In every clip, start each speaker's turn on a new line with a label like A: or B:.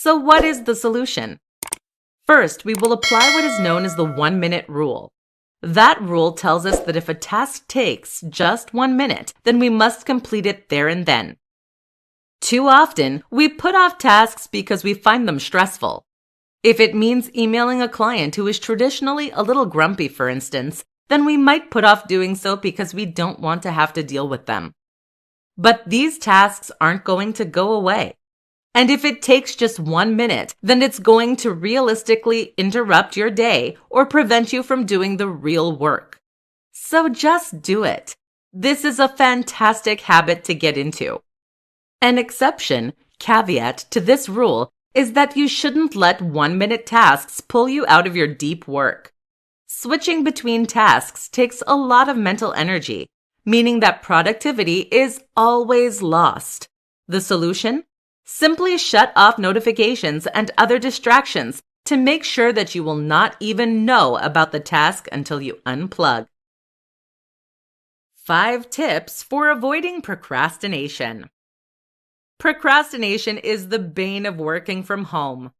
A: So what is the solution? First, we will apply what is known as the 1-minute rule. That rule tells us that if a task takes just 1 minute, then we must complete it there and then. Too often, we put off tasks because we find them stressful. If it means emailing a client who is traditionally a little grumpy, for instance, then we might put off doing so because we don't want to have to deal with them. But these tasks aren't going to go away. And if it takes just 1 minute, then it's going to realistically interrupt your day or prevent you from doing the real work. So just do it. This is a fantastic habit to get into. An exception, caveat to this rule is that you shouldn't let 1-minute tasks pull you out of your deep work. Switching between tasks takes a lot of mental energy, meaning that productivity is always lost. The solution? Simply shut off notifications and other distractions to make sure that you will not even know about the task until you unplug. 5 tips for avoiding procrastination. Procrastination is the bane of working from home.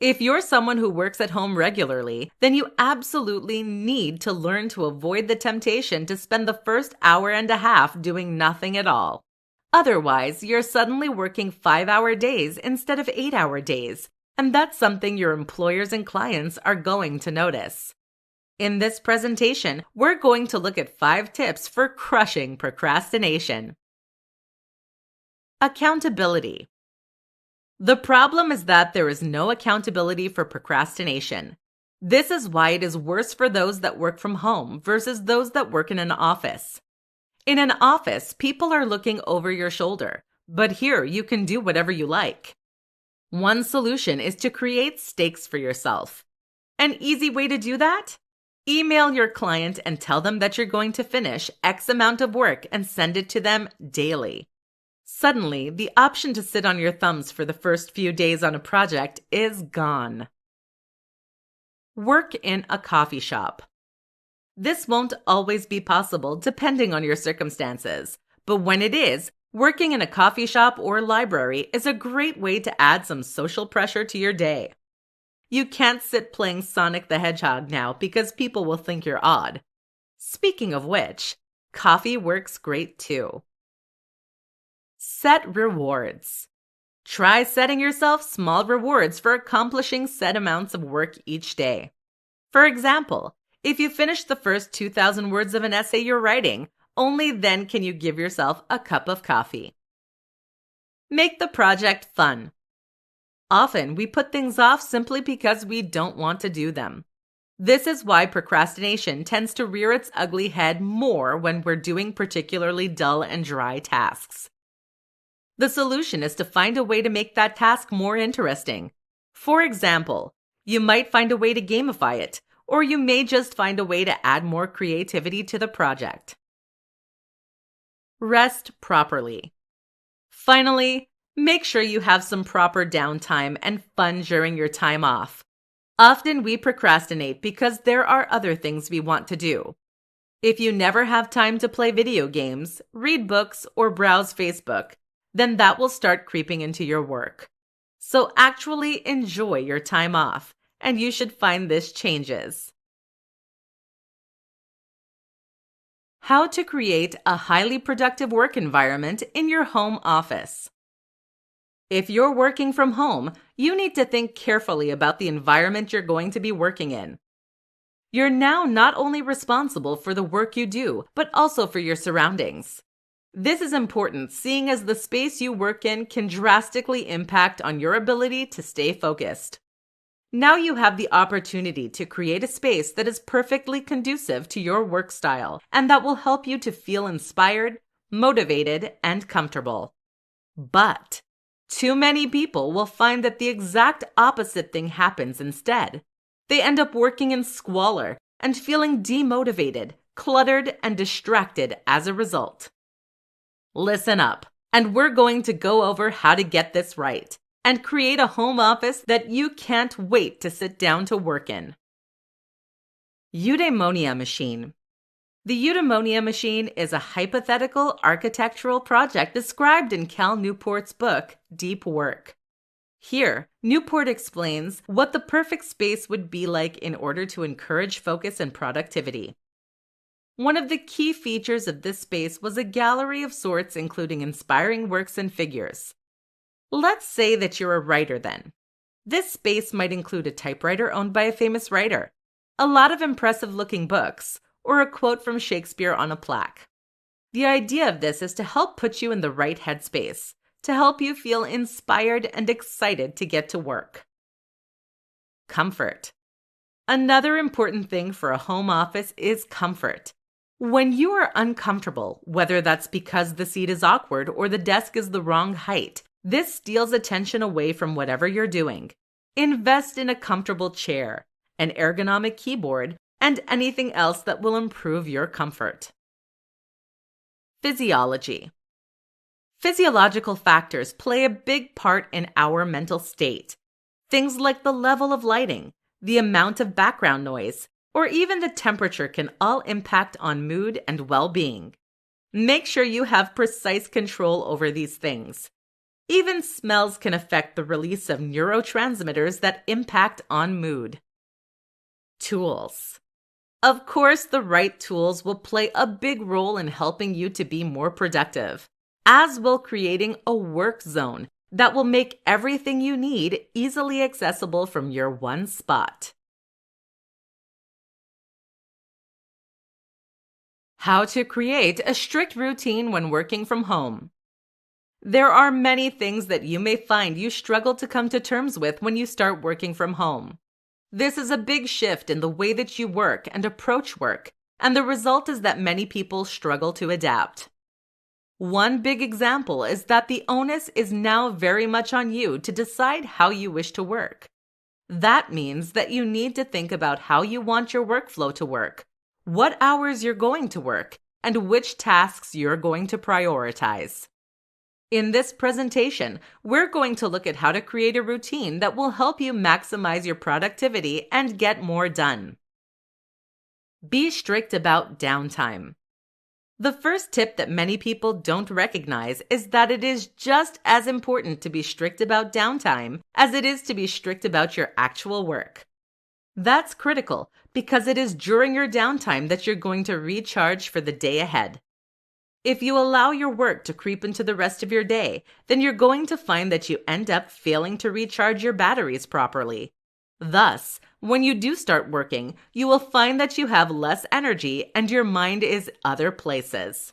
A: If you're someone who works at home regularly, then you absolutely need to learn to avoid the temptation to spend the first hour and a half doing nothing at all. Otherwise, you're suddenly working 5-hour days instead of 8-hour days, and that's something your employers and clients are going to notice. In this presentation, we're going to look at 5 tips for crushing procrastination. Accountability. The problem is that there is no accountability for procrastination. This is why it is worse for those that work from home versus those that work in an office. In an office, people are looking over your shoulder, but here you can do whatever you like. One solution is to create stakes for yourself. An easy way to do that? Email your client and tell them that you're going to finish X amount of work and send it to them daily. Suddenly, the option to sit on your thumbs for the first few days on a project is gone. Work in a coffee shop. This won't always be possible depending on your circumstances, but when it is, working in a coffee shop or library is a great way to add some social pressure to your day. You can't sit playing Sonic the Hedgehog now because people will think you're odd. Speaking of which, coffee works great too. Set rewards. Try setting yourself small rewards for accomplishing set amounts of work each day. For example, if you finish the first 2,000 words of an essay you're writing, only then can you give yourself a cup of coffee. Make the project fun. Often, we put things off simply because we don't want to do them. This is why procrastination tends to rear its ugly head more when we're doing particularly dull and dry tasks. The solution is to find a way to make that task more interesting. For example, you might find a way to gamify it, or you may just find a way to add more creativity to the project. Rest properly. Finally, make sure you have some proper downtime and fun during your time off. Often we procrastinate because there are other things we want to do. If you never have time to play video games, read books, or browse Facebook, then that will start creeping into your work. So actually enjoy your time off, and you should find this changes. How to create a highly productive work environment in your home office. If you're working from home, you need to think carefully about the environment you're going to be working in. You're now not only responsible for the work you do, but also for your surroundings. This is important, seeing as the space you work in can drastically impact on your ability to stay focused. Now you have the opportunity to create a space that is perfectly conducive to your work style and that will help you to feel inspired, motivated, and comfortable. But too many people will find that the exact opposite thing happens instead. They end up working in squalor and feeling demotivated, cluttered, and distracted as a result. Listen up, and we're going to go over how to get this right and create a home office that you can't wait to sit down to work in. Eudaimonia machine. The eudaimonia machine is a hypothetical architectural project described in Cal Newport's book, Deep Work. Here, Newport explains what the perfect space would be like in order to encourage focus and productivity. One of the key features of this space was a gallery of sorts, including inspiring works and figures. Let's say that you're a writer then. This space might include a typewriter owned by a famous writer, a lot of impressive-looking books, or a quote from Shakespeare on a plaque. The idea of this is to help put you in the right headspace, to help you feel inspired and excited to get to work. Comfort. Another important thing for a home office is comfort. When you are uncomfortable, whether that's because the seat is awkward or the desk is the wrong height, this steals attention away from whatever you're doing. Invest in a comfortable chair, an ergonomic keyboard, and anything else that will improve your comfort. Physiology. Physiological factors play a big part in our mental state. Things like the level of lighting, the amount of background noise, or even the temperature can all impact on mood and well-being. Make sure you have precise control over these things. Even smells can affect the release of neurotransmitters that impact on mood. Tools. Of course, the right tools will play a big role in helping you to be more productive, as will creating a work zone that will make everything you need easily accessible from your one spot. How to create a strict routine when working from home. There are many things that you may find you struggle to come to terms with when you start working from home. This is a big shift in the way that you work and approach work, and the result is that many people struggle to adapt. One big example is that the onus is now very much on you to decide how you wish to work. That means that you need to think about how you want your workflow to work, what hours you're going to work, and which tasks you're going to prioritize. In this presentation, we're going to look at how to create a routine that will help you maximize your productivity and get more done. Be strict about downtime. The first tip that many people don't recognize is that it is just as important to be strict about downtime as it is to be strict about your actual work. That's critical because it is during your downtime that you're going to recharge for the day ahead. If you allow your work to creep into the rest of your day, then you're going to find that you end up failing to recharge your batteries properly. Thus, when you do start working, you will find that you have less energy and your mind is other places.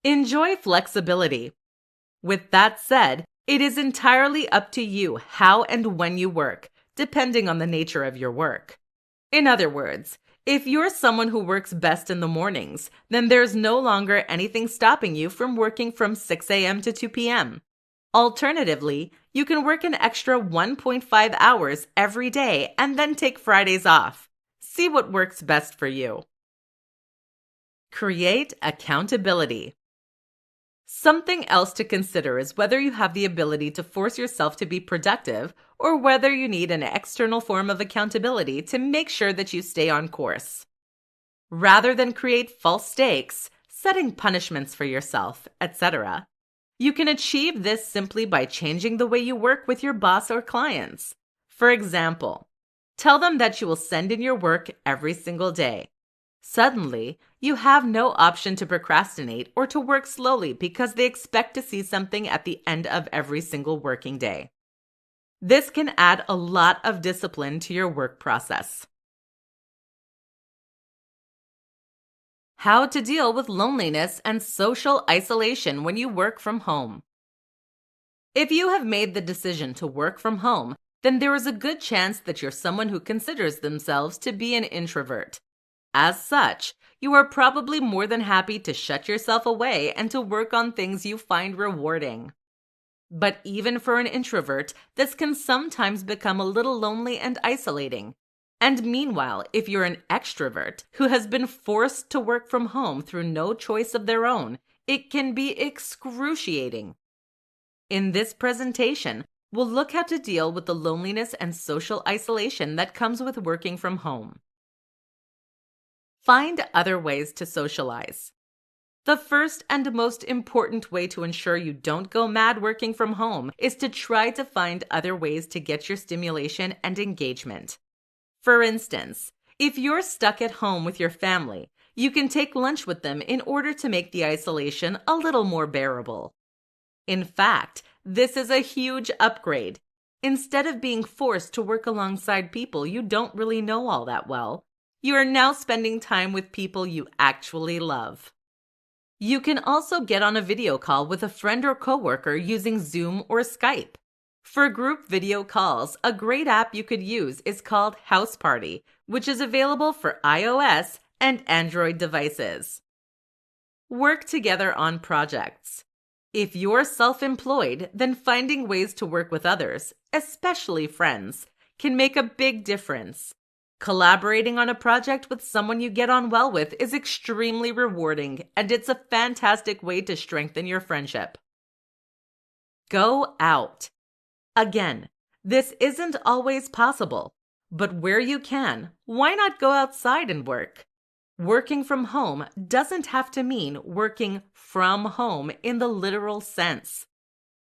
A: Enjoy flexibility. With that said, it is entirely up to you how and when you work, depending on the nature of your work. In other words, if you're someone who works best in the mornings, then there's no longer anything stopping you from working from 6 a.m. to 2 p.m. Alternatively, you can work an extra 1.5 hours every day and then take Fridays off. See what works best for you. Create accountability. Something else to consider is whether you have the ability to force yourself to be productive or whether you need an external form of accountability to make sure that you stay on course. Rather than create false stakes, setting punishments for yourself, etc., you can achieve this simply by changing the way you work with your boss or clients. For example, tell them that you will send in your work every single day. Suddenly, you have no option to procrastinate or to work slowly because they expect to see something at the end of every single working day. This can add a lot of discipline to your work process. How to deal with loneliness and social isolation when you work from home. If you have made the decision to work from home, then there is a good chance that you're someone who considers themselves to be an introvert. As such, you are probably more than happy to shut yourself away and to work on things you find rewarding. But even for an introvert, this can sometimes become a little lonely and isolating. And meanwhile, if you're an extrovert who has been forced to work from home through no choice of their own, it can be excruciating. In this presentation, we'll look how to deal with the loneliness and social isolation that comes with working from home. Find other ways to socialize. The first and most important way to ensure you don't go mad working from home is to try to find other ways to get your stimulation and engagement. For instance, if you're stuck at home with your family, you can take lunch with them in order to make the isolation a little more bearable. In fact, this is a huge upgrade. Instead of being forced to work alongside people you don't really know all that well, you are now spending time with people you actually love. You can also get on a video call with a friend or coworker using Zoom or Skype. For group video calls, a great app you could use is called House Party, which is available for iOS and Android devices. Work together on projects. If you're self-employed, then finding ways to work with others, especially friends, can make a big difference. Collaborating on a project with someone you get on well with is extremely rewarding, and it's a fantastic way to strengthen your friendship. Go out. Again, this isn't always possible, but where you can, why not go outside and work? Working from home doesn't have to mean working from home in the literal sense.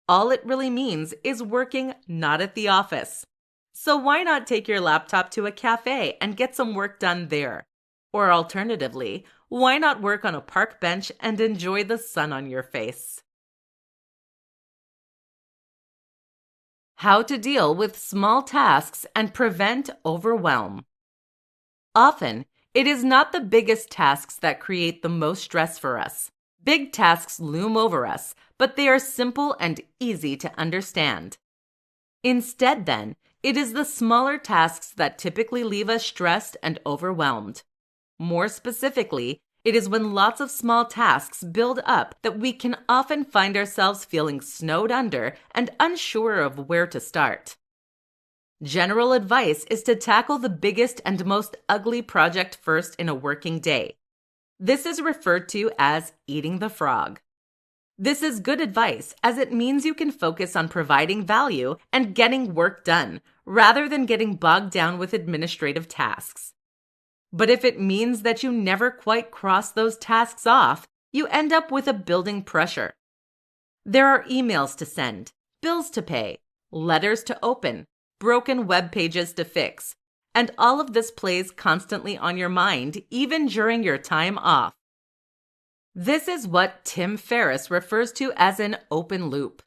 A: All it really means is working not at the office. So why not take your laptop to a cafe and get some work done there? Or alternatively, why not work on a park bench and enjoy the sun on your face? How to deal with small tasks and prevent overwhelm. Often, it is not the biggest tasks that create the most stress for us. Big tasks loom over us, but they are simple and easy to understand. Instead, then, it is the smaller tasks that typically leave us stressed and overwhelmed. More specifically, it is when lots of small tasks build up that we can often find ourselves feeling snowed under and unsure of where to start. General advice is to tackle the biggest and most ugly project first in a working day. This is referred to as eating the frog. This is good advice as it means you can focus on providing value and getting work done, rather than getting bogged down with administrative tasks. But if it means that you never quite cross those tasks off, you end up with a building pressure. There are emails to send, bills to pay, letters to open, broken web pages to fix, and all of this plays constantly on your mind, even during your time off. This is what Tim Ferriss refers to as an open loop.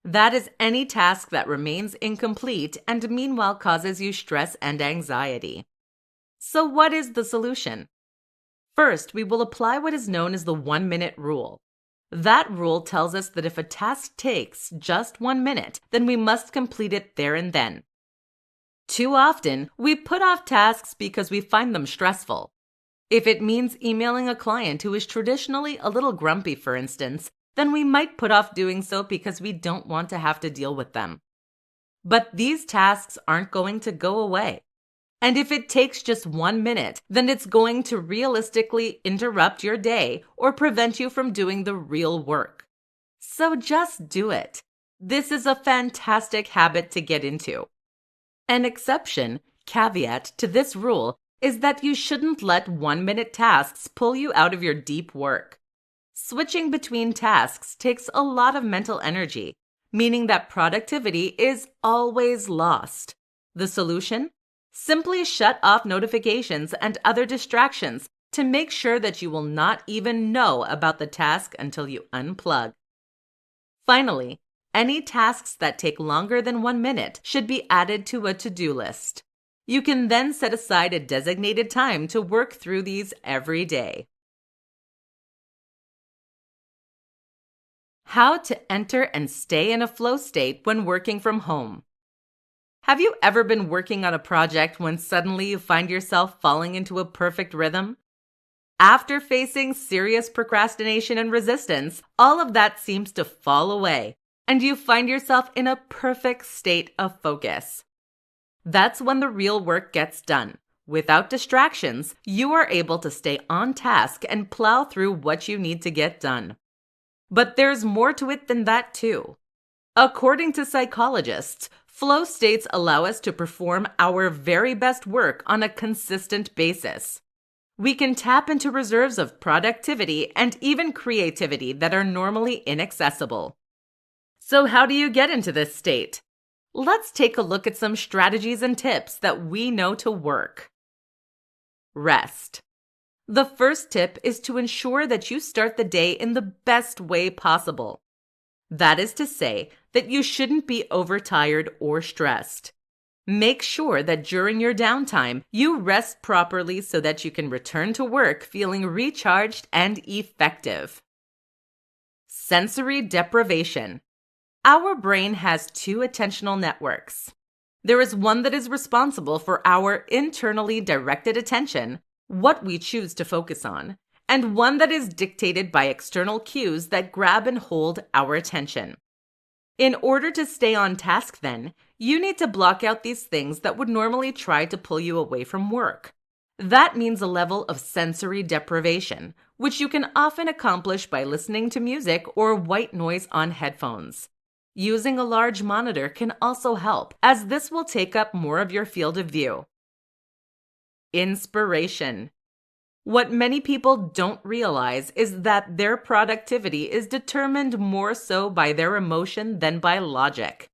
A: That is any task that remains incomplete and meanwhile causes you stress and anxiety. So what is the solution? First, we will apply what is known as the 1-minute rule. That rule tells us that if a task takes just 1 minute, then we must complete it there and then. Too often, we put off tasks because we find them stressful. If it means emailing a client who is traditionally a little grumpy, for instance, then we might put off doing so because we don't want to have to deal with them. But these tasks aren't going to go away. And if it takes just 1 minute, then it's going to realistically interrupt your day or prevent you from doing the real work. So just do it. This is a fantastic habit to get into. An exception, caveat to this rule is that you shouldn't let 1-minute tasks pull you out of your deep work. Switching between tasks takes a lot of mental energy, meaning that productivity is always lost. The solution? Simply shut off notifications and other distractions to make sure that you will not even know about the task until you unplug. Finally, any tasks that take longer than 1 minute should be added to a to-do list. You can then set aside a designated time to work through these every day. How to enter and stay in a flow state when working from home. Have you ever been working on a project when suddenly you find yourself falling into a perfect rhythm? After facing serious procrastination and resistance, all of that seems to fall away, and you find yourself in a perfect state of focus. That's when the real work gets done. Without distractions, you are able to stay on task and plow through what you need to get done. But there's more to it than that too. According to psychologists, flow states allow us to perform our very best work on a consistent basis. We can tap into reserves of productivity and even creativity that are normally inaccessible. So, how do you get into this state? Let's take a look at some strategies and tips that we know to work. Rest. The first tip is to ensure that you start the day in the best way possible. That is to say, that you shouldn't be overtired or stressed. Make sure that during your downtime, you rest properly so that you can return to work feeling recharged and effective. Sensory deprivation. Our brain has two attentional networks. There is one that is responsible for our internally directed attention, what we choose to focus on, and one that is dictated by external cues that grab and hold our attention. In order to stay on task, then, you need to block out these things that would normally try to pull you away from work. That means a level of sensory deprivation, which you can often accomplish by listening to music or white noise on headphones. Using a large monitor can also help, as this will take up more of your field of view. Inspiration. What many people don't realize is that their productivity is determined more so by their emotion than by logic.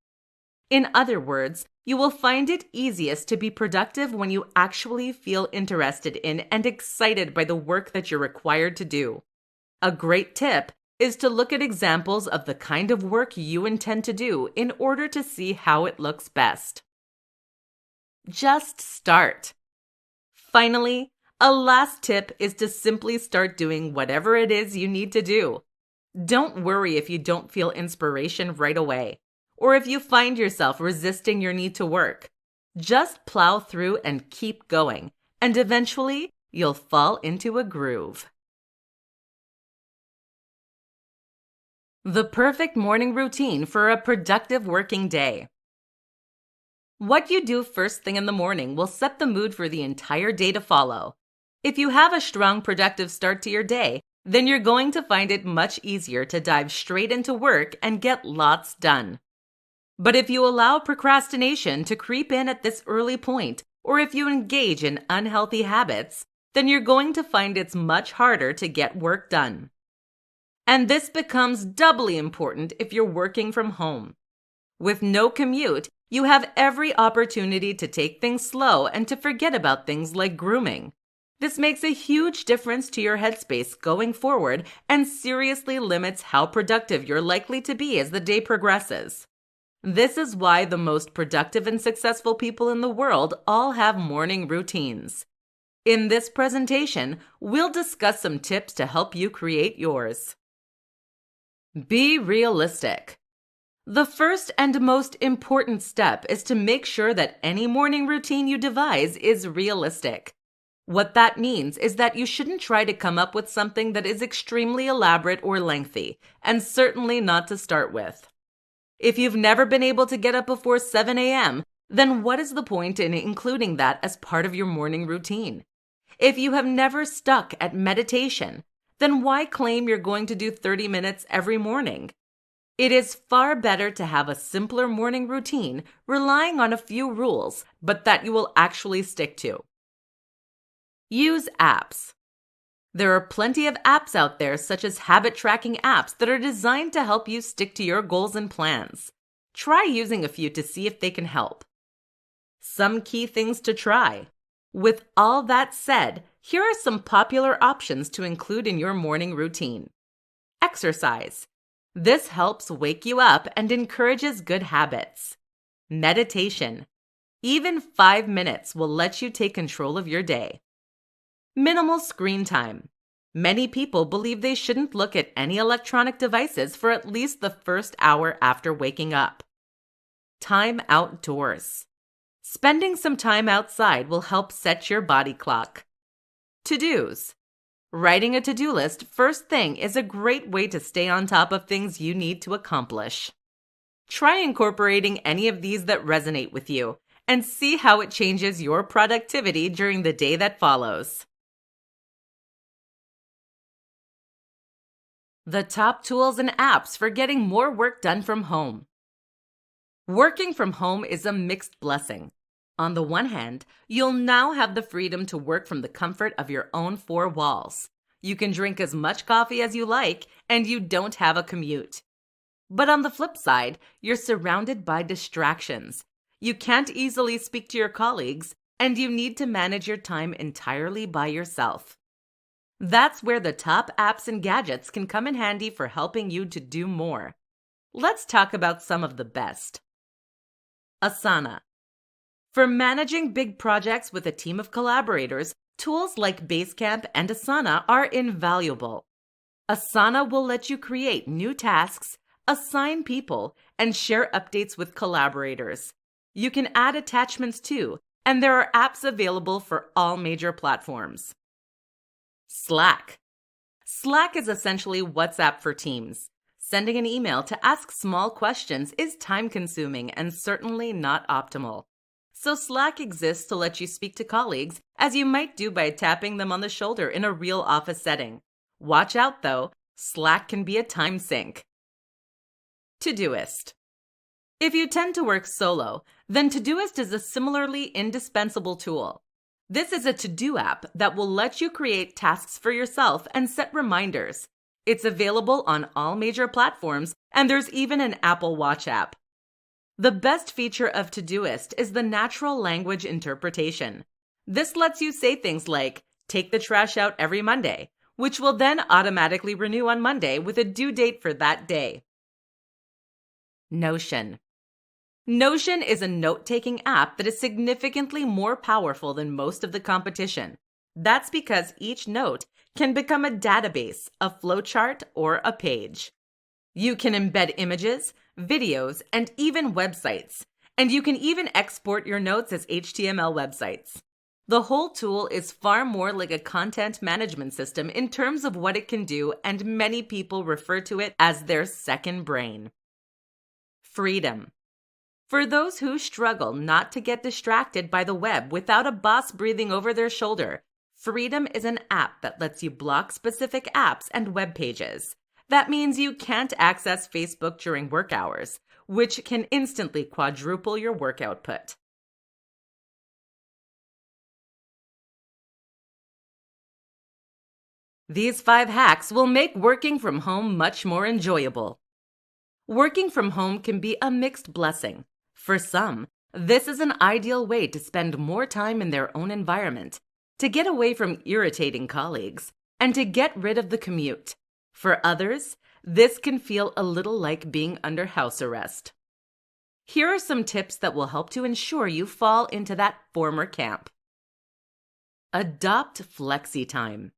A: In other words, you will find it easiest to be productive when you actually feel interested in and excited by the work that you're required to do. A great tip is to look at examples of the kind of work you intend to do in order to see how it looks best. Just start. Finally, a last tip is to simply start doing whatever it is you need to do. Don't worry if you don't feel inspiration right away, or if you find yourself resisting your need to work. Just plow through and keep going, and eventually you'll fall into a groove. The perfect morning routine for a productive working day. What you do first thing in the morning will set the mood for the entire day to follow. If you have a strong, productive start to your day, then you're going to find it much easier to dive straight into work and get lots done. But if you allow procrastination to creep in at this early point, or if you engage in unhealthy habits, then you're going to find it's much harder to get work done. And this becomes doubly important if you're working from home. With no commute, you have every opportunity to take things slow and to forget about things like grooming. This makes a huge difference to your headspace going forward and seriously limits how productive you're likely to be as the day progresses. This is why the most productive and successful people in the world all have morning routines. In this presentation, we'll discuss some tips to help you create yours. Be realistic. The first and most important step is to make sure that any morning routine you devise is realistic. What that means is that you shouldn't try to come up with something that is extremely elaborate or lengthy, and certainly not to start with. If you've never been able to get up before 7 a.m., then what is the point in including that as part of your morning routine? If you have never stuck at meditation, then why claim you're going to do 30 minutes every morning? It is far better to have a simpler morning routine relying on a few rules, but that you will actually stick to. Use apps. There are plenty of apps out there, such as habit tracking apps, that are designed to help you stick to your goals and plans. Try using a few to see if they can help. Some key things to try. With all that said, here are some popular options to include in your morning routine. Exercise. This helps wake you up and encourages good habits. Meditation. Even 5 minutes will let you take control of your day. Minimal screen time. Many people believe they shouldn't look at any electronic devices for at least the first hour after waking up. Time outdoors. Spending some time outside will help set your body clock. To-dos. Writing a to-do list first thing is a great way to stay on top of things you need to accomplish. Try incorporating any of these that resonate with you and see how it changes your productivity during the day that follows. The top tools and apps for getting more work done from home. Working from home is a mixed blessing. On the one hand, you'll now have the freedom to work from the comfort of your own four walls. You can drink as much coffee as you like, and you don't have a commute. But on the flip side, you're surrounded by distractions. You can't easily speak to your colleagues, and you need to manage your time entirely by yourself. That's where the top apps and gadgets can come in handy for helping you to do more. Let's talk about some of the best. Asana. For managing big projects with a team of collaborators, tools like Basecamp and Asana are invaluable. Asana will let you create new tasks, assign people, and share updates with collaborators. You can add attachments too, and there are apps available for all major platforms. Slack. Slack is essentially WhatsApp for teams. Sending an email to ask small questions is time-consuming and certainly not optimal. So Slack exists to let you speak to colleagues as you might do by tapping them on the shoulder in a real office setting. Watch out though, Slack can be a time sink. Todoist. If you tend to work solo, then Todoist is a similarly indispensable tool. This is a to-do app that will let you create tasks for yourself and set reminders. It's available on all major platforms, and there's even an Apple Watch app. The best feature of Todoist is the natural language interpretation. This lets you say things like, take the trash out every Monday, which will then automatically renew on Monday with a due date for that day. Notion. Notion is a note-taking app that is significantly more powerful than most of the competition. That's because each note can become a database, a flowchart, or a page. You can embed images, videos, and even websites. And you can even export your notes as HTML websites. The whole tool is far more like a content management system in terms of what it can do, and many people refer to it as their second brain. Freedom. For those who struggle not to get distracted by the web without a boss breathing over their shoulder, Freedom is an app that lets you block specific apps and web pages. That means you can't access Facebook during work hours, which can instantly quadruple your work output. These 5 hacks will make working from home much more enjoyable. Working from home can be a mixed blessing. For some, this is an ideal way to spend more time in their own environment, to get away from irritating colleagues, and to get rid of the commute. For others, this can feel a little like being under house arrest. Here are some tips that will help to ensure you fall into that former camp. Adopt flexi time.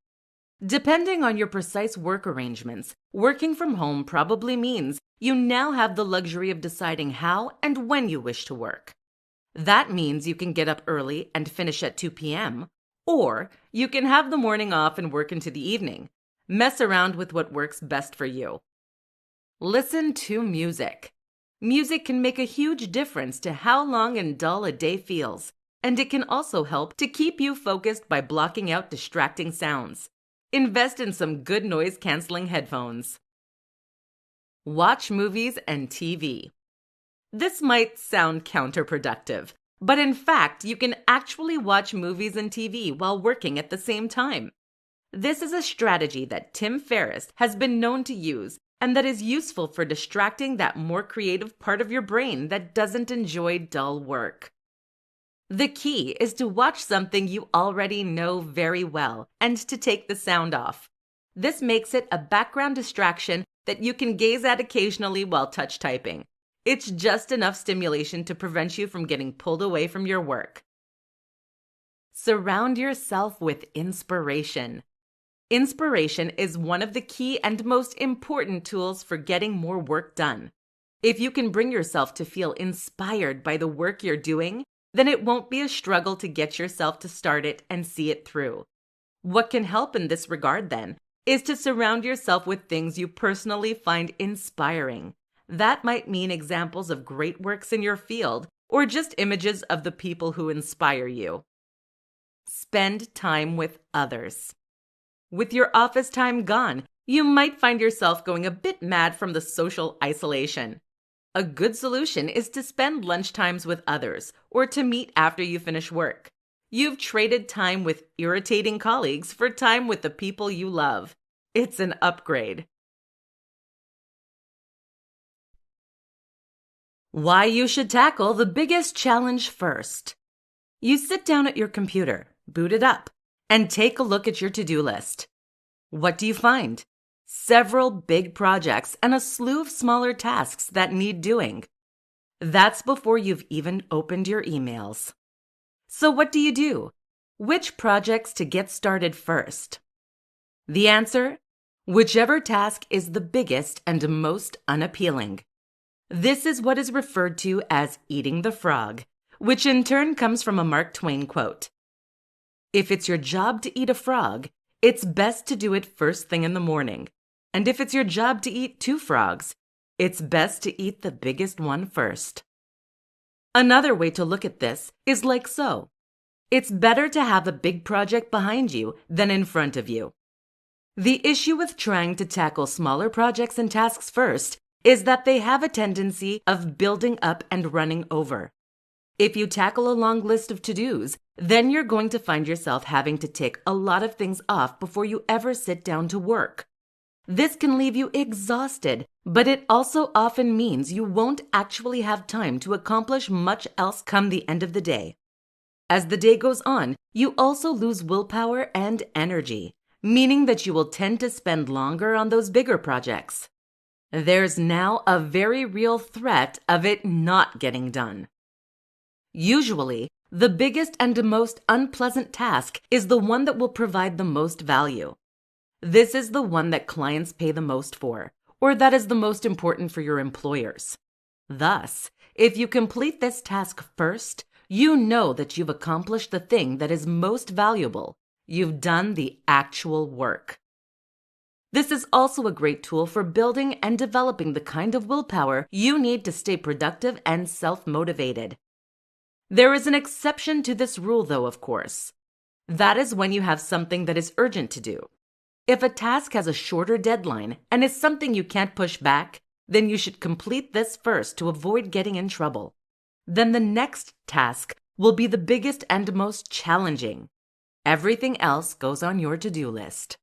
A: Depending on your precise work arrangements, working from home probably means you now have the luxury of deciding how and when you wish to work. That means you can get up early and finish at 2 p.m., or you can have the morning off and work into the evening. Mess around with what works best for you. Listen to music. Music can make a huge difference to how long and dull a day feels, and it can also help to keep you focused by blocking out distracting sounds. Invest in some good noise-canceling headphones. Watch movies and TV. This might sound counterproductive, but in fact, you can actually watch movies and TV while working at the same time. This is a strategy that Tim Ferriss has been known to use, and that is useful for distracting that more creative part of your brain that doesn't enjoy dull work. The key is to watch something you already know very well and to take the sound off. This makes it a background distraction that you can gaze at occasionally while touch typing. It's just enough stimulation to prevent you from getting pulled away from your work. Surround yourself with inspiration. Inspiration is one of the key and most important tools for getting more work done. If you can bring yourself to feel inspired by the work you're doing, then it won't be a struggle to get yourself to start it and see it through. What can help in this regard, then, is to surround yourself with things you personally find inspiring. That might mean examples of great works in your field, or just images of the people who inspire you. Spend time with others. With your office time gone, you might find yourself going a bit mad from the social isolation. A good solution is to spend lunchtimes with others or to meet after you finish work. You've traded time with irritating colleagues for time with the people you love. It's an upgrade. Why you should tackle the biggest challenge first. You sit down at your computer, boot it up, and take a look at your to-do list. What do you find? Several big projects and a slew of smaller tasks that need doing. That's before you've even opened your emails. So what do you do? Which projects to get started first? The answer? Whichever task is the biggest and most unappealing. This is what is referred to as eating the frog, which in turn comes from a Mark Twain quote. If it's your job to eat a frog, it's best to do it first thing in the morning. And if it's your job to eat two frogs, it's best to eat the biggest one first. Another way to look at this is like so. It's better to have a big project behind you than in front of you. The issue with trying to tackle smaller projects and tasks first is that they have a tendency of building up and running over. If you tackle a long list of to-dos, then you're going to find yourself having to tick a lot of things off before you ever sit down to work. This can leave you exhausted, but it also often means you won't actually have time to accomplish much else come the end of the day. As the day goes on, you also lose willpower and energy, meaning that you will tend to spend longer on those bigger projects. There's now a very real threat of it not getting done. Usually, the biggest and most unpleasant task is the one that will provide the most value. This is the one that clients pay the most for, or that is the most important for your employers. Thus, if you complete this task first, you know that you've accomplished the thing that is most valuable. You've done the actual work. This is also a great tool for building and developing the kind of willpower you need to stay productive and self-motivated. There is an exception to this rule, though, of course. That is when you have something that is urgent to do. If a task has a shorter deadline and is something you can't push back, then you should complete this first to avoid getting in trouble. Then the next task will be the biggest and most challenging. Everything else goes on your to-do list.